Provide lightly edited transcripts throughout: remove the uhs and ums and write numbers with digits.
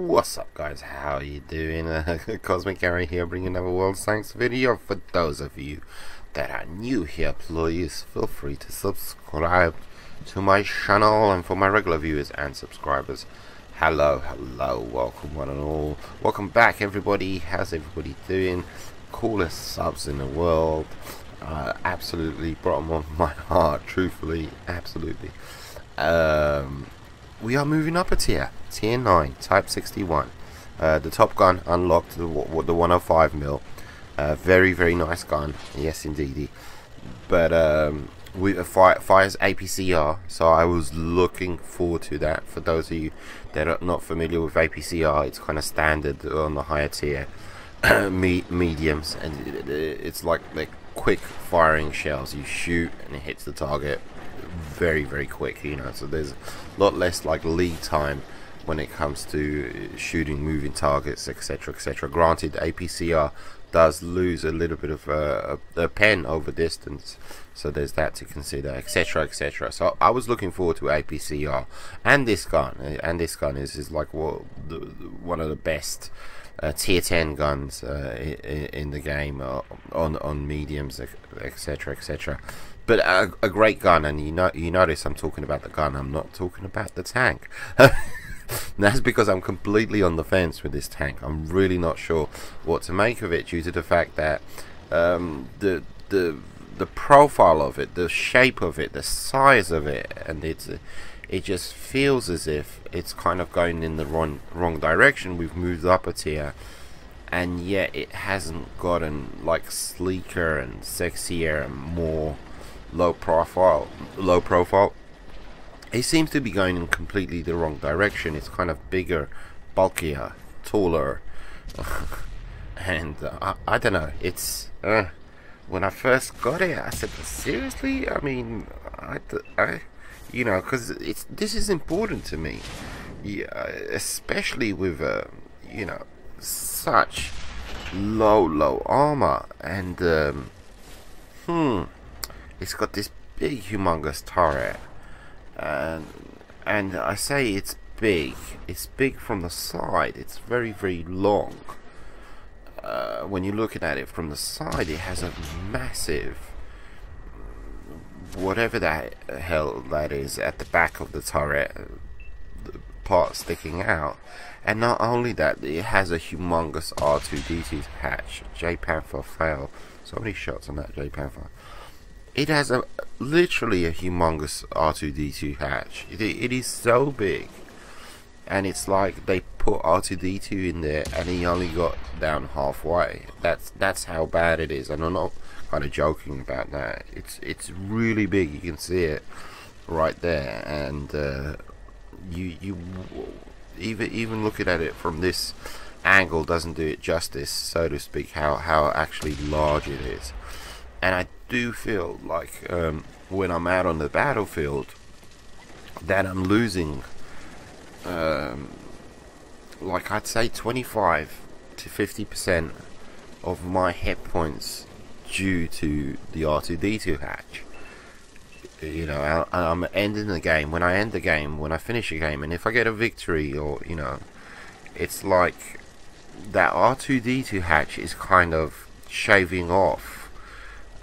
What's up, guys? How are you doing? Cosmic Gary here, bringing another World Tanks video. For those of you that are new here, please feel free to subscribe to my channel, and for my regular viewers and subscribers, hello, welcome one and all. Welcome back, everybody. How's everybody doing? Coolest subs in the world. Absolutely, bottom of my heart, truthfully, absolutely. We are moving up a tier 9, Type 61. The top gun unlocked, the 105mm. Very nice gun, yes indeedy. But it fires APCR, so I was looking forward to that. For those of you that are not familiar with APCR, it's kind of standard on the higher tier mediums, and it's like they're quick firing shells. You shoot and it hits the target very quick, you know, so there's a lot less like lead time when it comes to shooting moving targets, etc. Granted, APCR does lose a little bit of a pen over distance, so there's that to consider, etc. So I was looking forward to APCR, and this gun is like one of the best tier 10 guns in the game, on mediums, etc. But a great gun, and you notice I'm talking about the gun, I'm not talking about the tank. That's because I'm completely on the fence with this tank. I'm really not sure what to make of it, due to the fact that the profile of it, the shape of it, the size of it, and it just feels as if it's kind of going in the wrong direction. We've moved up a tier, and yet it hasn't gotten like sleeker and sexier and more low profile. It seems to be going in completely the wrong direction. It's kind of bigger, bulkier, taller, and I don't know. It's when I first got it, I said, seriously? I mean, I you know, because this is important to me, yeah, especially with you know, such low armor, and it's got this big humongous turret, and I say it's big from the side. It's very long. When you're looking at it from the side, it has a massive, whatever that hell that is, at the back of the turret, the part sticking out. And not only that, it has a humongous R2-D2 hatch. J-Panther fail. So many shots on that J-Panther. It has literally a humongous R2-D2 hatch. It is so big, and it's like they put R2-D2 in there and he only got down halfway. That's how bad it is, and I'm not kind of joking about that. It's really big. You can see it right there, and you even looking at it from this angle doesn't do it justice, so to speak, how actually large it is. And I do feel like when I'm out on the battlefield that I'm losing like I'd say 25 to 50% of my hit points due to the R2-D2 hatch. You know, I'm ending the game. When I end the game, when I finish a game, and if I get a victory, or you know, it's like that R2-D2 hatch is kind of shaving off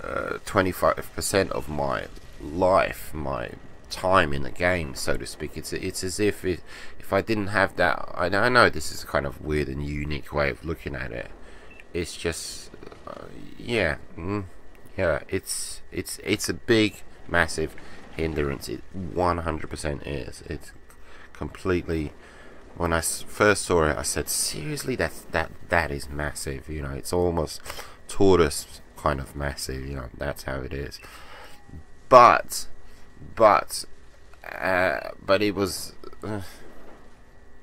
25% of my life, my time in the game, so to speak. It's as if if I didn't have that, I know this is a kind of weird and unique way of looking at it. It's just yeah, it's a big, massive hindrance. It 100% is. It's completely. When I first saw it, I said, seriously, that is massive. You know, it's almost tortoise kind of massive, you know, that's how it is. But it was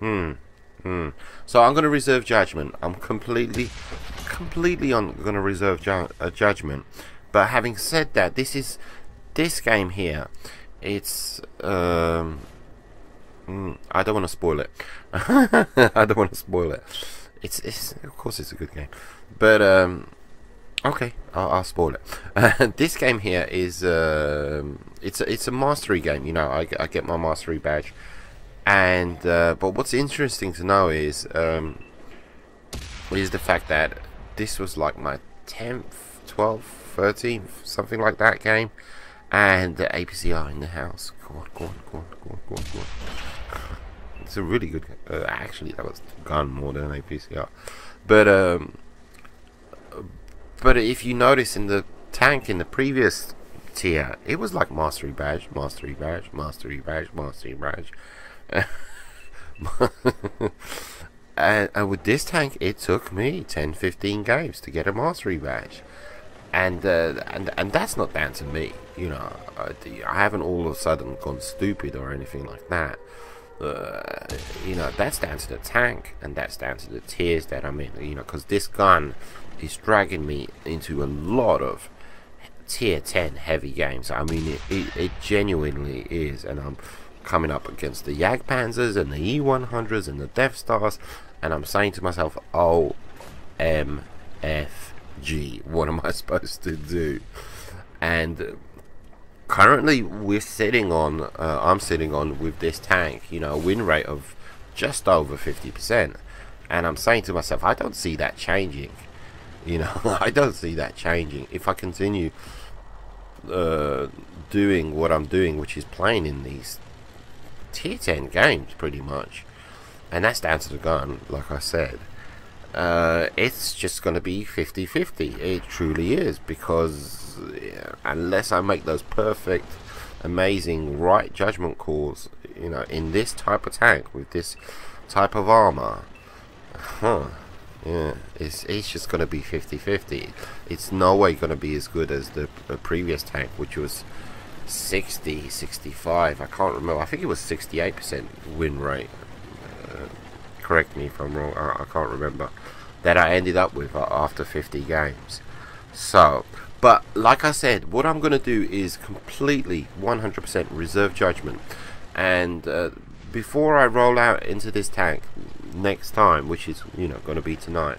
so I'm gonna reserve judgment. I'm completely gonna reserve judgment. But having said that, this game here, it's I don't want to spoil it. I don't want to spoil it. It's of course it's a good game, but okay, I'll spoil it. This game here is it's a mastery game. You know, I get my mastery badge, And but what's interesting to know is the fact that this was like my 10th, 12th, 13th, something like that game, and the APCR in the house. Go on. It's a really good. Actually, that was gun more than an APCR, but if you notice in the tank in the previous tier, it was like mastery badge. And with this tank, it took me 10-15 games to get a mastery badge, and that's not down to me. You know, I haven't all of a sudden gone stupid or anything like that. You know, that's down to the tank, and that's down to the tiers that I'm in. You know, because this gun is dragging me into a lot of tier 10 heavy games. I mean, it genuinely is, and I'm coming up against the Jagdpanzers and the E100s and the Death Stars, and I'm saying to myself, OMFG, what am I supposed to do? And currently we're sitting on, I'm sitting on with this tank, you know, a win rate of just over 50%, and I'm saying to myself, I don't see that changing. You know, I don't see that changing if I continue doing what I'm doing, which is playing in these tier 10 games pretty much. And that's down to the gun, like I said. It's just going to be 50-50. It truly is, because unless I make those perfect, amazing, right judgment calls, you know, in this type of tank with this type of armor, yeah, it's just going to be 50-50. It's no way going to be as good as the previous tank, which was 60, 65. I can't remember. I think it was 68% win rate. Correct me if I'm wrong. I can't remember. That I ended up with after 50 games. So, but like I said, what I'm going to do is completely 100% reserve judgment. And before I roll out into this tank next time, which is, you know, going to be tonight,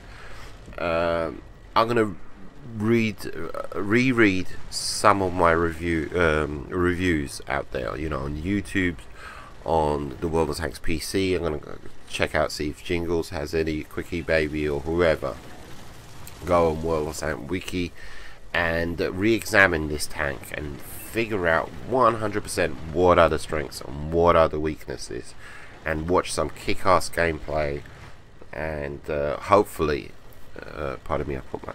I'm going to reread some of my reviews out there, you know, on YouTube, on the World of Tanks PC. I'm going to check out, see if Jingles has any, Quickie Baby or whoever. Go on World of Tanks Wiki and re-examine this tank and figure out 100% what are the strengths and what are the weaknesses, and watch some kick-ass gameplay, and hopefully, pardon me, I put my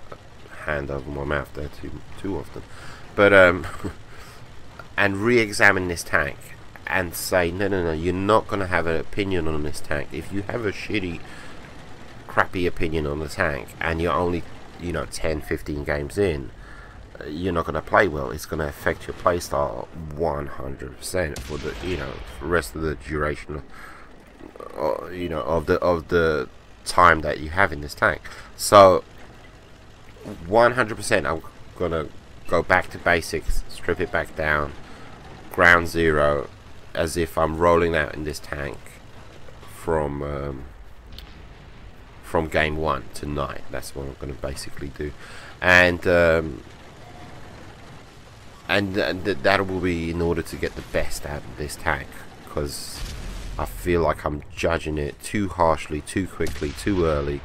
hand over my mouth there too often, but and re-examine this tank and say, no, you're not going to have an opinion on this tank. If you have a shitty, crappy opinion on the tank and you're only, you know, 10-15 games in, you're not going to play well. It's going to affect your playstyle 100% for the, you know, for the rest of the duration of, you know, of the time that you have in this tank. So 100% I'm going to go back to basics, strip it back down, ground zero, as if I'm rolling out in this tank from game one tonight. That's what I'm going to basically do, and that will be in order to get the best out of this tank, because I feel like I'm judging it too harshly, too quickly, too early,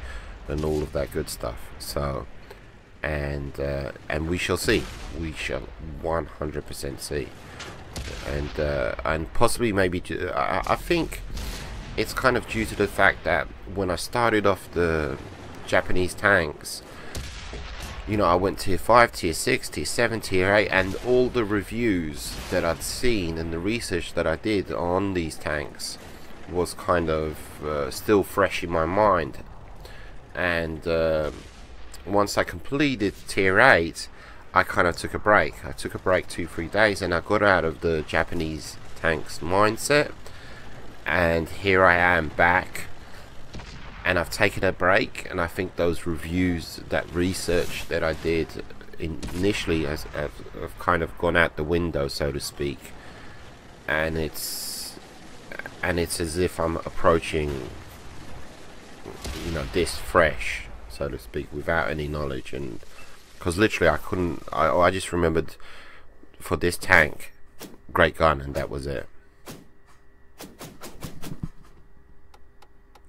and all of that good stuff. So, and we shall see. We shall 100% see. And possibly maybe I think it's kind of due to the fact that when I started off the Japanese tanks, you know, I went tier 5, tier 6, tier 7, tier 8, and all the reviews that I'd seen and the research that I did on these tanks was kind of still fresh in my mind. And once I completed tier 8, I kind of took a break. I took a break 2-3 days, and I got out of the Japanese tanks mindset, and here I am back, and I've taken a break, and I think those reviews, that research that I did initially have kind of gone out the window, so to speak, and it's as if I'm approaching, you know, this fresh, so to speak, without any knowledge. And because literally I just remembered for this tank, great gun, and that was it.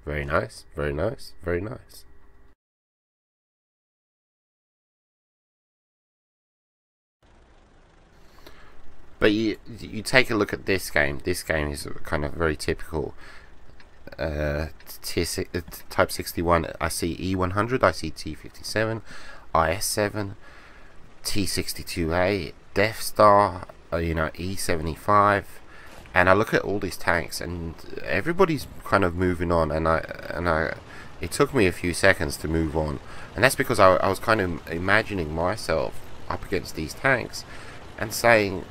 Very nice, very nice, very nice. But you take a look at this game. This game is kind of very typical. Type 61. I see E100. I see T57, IS7, T62A, Death Star. E75. And I look at all these tanks, and everybody's kind of moving on, and it took me a few seconds to move on, and that's because I was kind of imagining myself up against these tanks, and saying,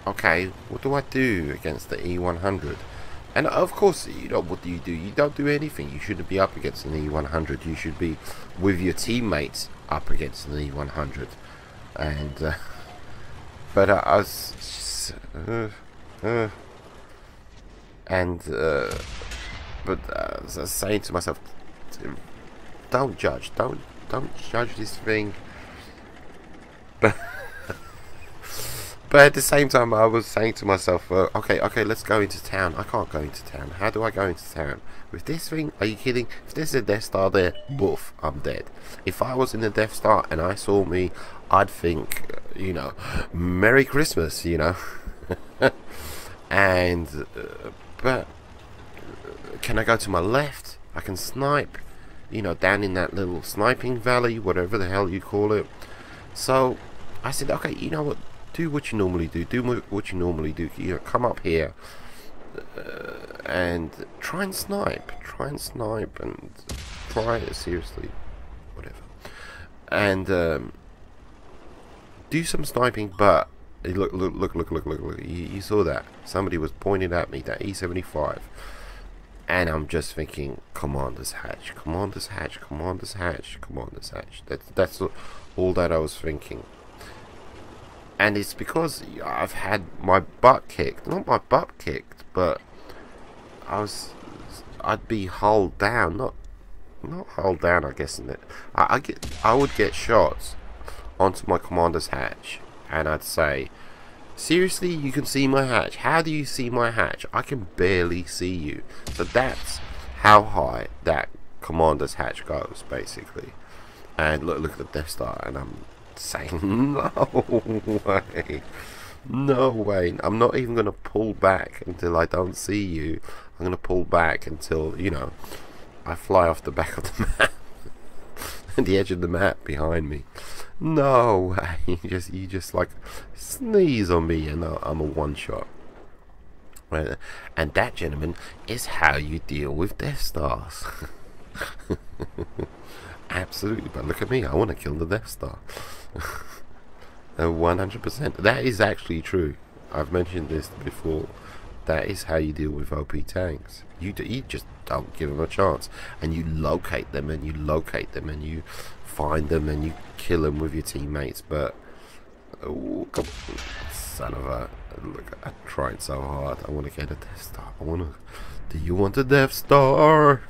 okay, what do I do against the E100? And of course, what do? You don't do anything. You shouldn't be up against an E100. You should be with your teammates up against an E100. And but I was but I was saying to myself, don't judge, don't judge this thing. But at the same time, I was saying to myself, okay, let's go into town. I can't go into town. How do I go into town? With this thing? Are you kidding? If there's a Death Star there, boof, I'm dead. If I was in the Death Star and I saw me, I'd think, Merry Christmas, And, but, can I go to my left? I can snipe, down in that little sniping valley, whatever the hell you call it. So, I said, okay, you know what? Do what you normally do. Do what you normally do. Come up here and try and snipe. And try it seriously, whatever. And do some sniping. But look! You saw that somebody was pointing at me, that E75, and I'm just thinking, Commander's hatch. That's all that I was thinking. And it's because I've had my butt kicked. Not my butt kicked, but I'd be hulled down. Not hulled down, I guess, in it. I would get shots onto my commander's hatch, and I'd say, seriously, you can see my hatch? How do you see my hatch? I can barely see you. So that's how high that commander's hatch goes, basically. And look at the Death Star, and I'm saying, no way, I'm not even going to pull back until I don't see you. I'm going to pull back until, I fly off the back of the map, the edge of the map behind me. No way, you just like sneeze on me and I'm a one-shot. And that, gentlemen, is how you deal with Death Stars. Absolutely, but look at me, I want to kill the Death Star. 100%. That is actually true. I've mentioned this before. That is how you deal with OP tanks. You just don't give them a chance, and you locate them, and you find them, and you kill them with your teammates. But oh, come on, son of a look! I'm trying so hard. I want to get a Death Star. Do you want a Death Star?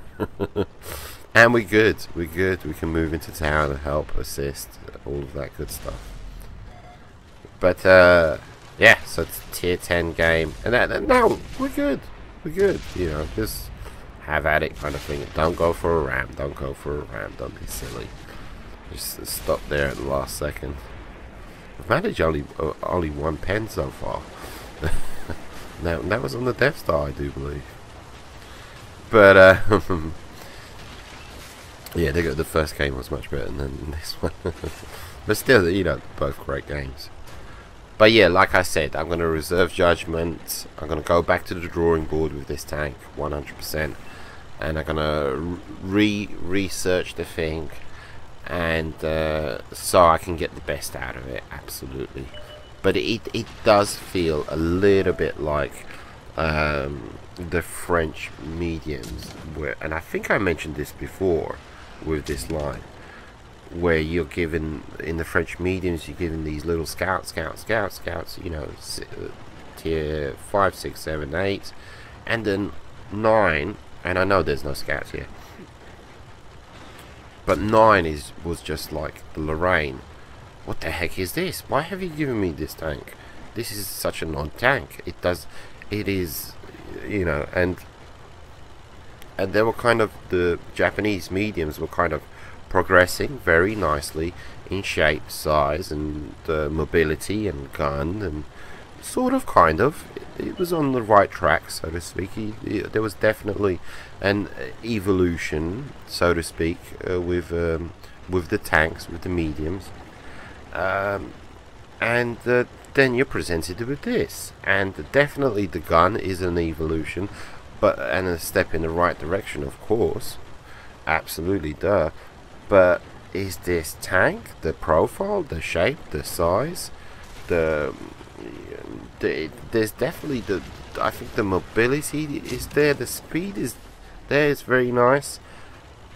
And we're good. We can move into town and help, assist, all of that good stuff. But yeah, so it's a tier 10 game, and now we're good. Just have at it, kind of thing. Don't go for a ram. Don't be silly. Just stop there at the last second. I've managed only one pen so far. Now that was on the Death Star, I do believe. But yeah, the first game was much better than this one. But still, both great games. But yeah, like I said, I'm going to reserve judgment. I'm going to go back to the drawing board with this tank, 100%. And I'm going to research the thing. And so I can get the best out of it, absolutely. But it does feel a little bit like the French mediums. And I think I mentioned this before with this line, where you're given, in the French mediums, you're given these little scouts, tier 5, 6, 7, 8, and then 9, and I know there's no scouts here, but 9 was just like the Lorraine. What the heck is this? Why have you given me this tank? This is such an odd tank. It is, and and they were kind of, the Japanese mediums were kind of progressing very nicely in shape, size, and mobility and gun, and sort of, kind of, it was on the right track, so to speak. There was definitely an evolution, so to speak, with the tanks, with the mediums, and then you're presented with this, and definitely the gun is an evolution, and a step in the right direction, of course, absolutely, duh. But is this tank, the profile, the shape, the size, there's definitely I think the mobility is there, the speed is there, it's very nice,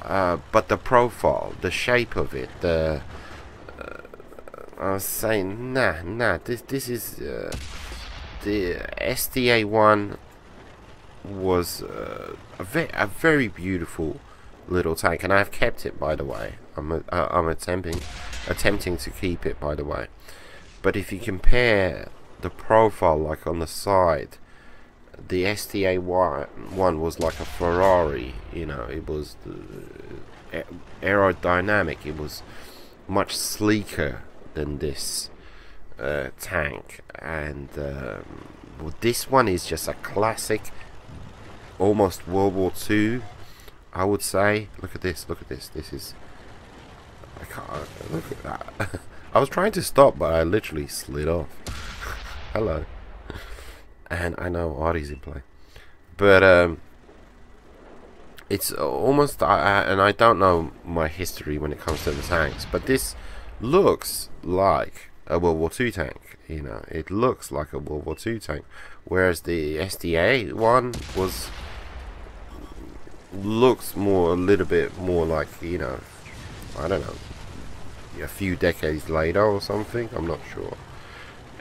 but the profile, the shape of it, I was saying, this is the SDA-1 was a very beautiful little tank, and I've kept it, by the way. I'm attempting to keep it, by the way. But if you compare the profile, like on the side, the SDA-1 was like a Ferrari, you know. It was aerodynamic, it was much sleeker than this tank, and well, this one is just a classic, almost World War II, I would say. Look at this, this is, I can't, look at that. I was trying to stop, but I literally slid off. Hello. And I know Artie's in play, but it's almost, and I don't know my history when it comes to the tanks, but this looks like a World War II tank, you know. It looks like a World War II tank, whereas the SDA one looks more, a little bit more like, you know, I don't know, a few decades later or something, I'm not sure.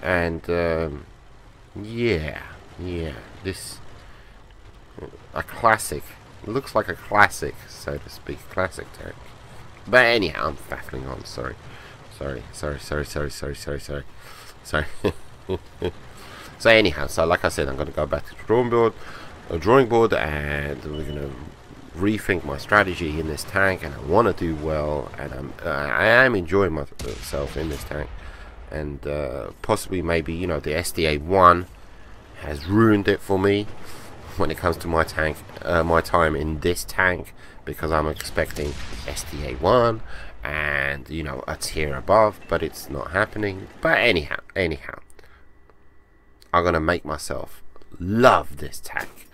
And yeah, this, a classic, looks like a classic, so to speak, classic tank. But anyhow, I'm faffling on, sorry. So anyhow, so like I said, I'm going to go back to the drawing board, and we're going to rethink my strategy in this tank, and I want to do well, and I am enjoying myself in this tank, and possibly, maybe, you know, the SDA-1 has ruined it for me when it comes to my tank, my time in this tank, because I'm expecting SDA-1 and, you know, a tier above, but it's not happening. But anyhow, I'm gonna make myself love this tank.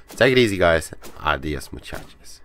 Take it easy, guys. Adios, muchachos.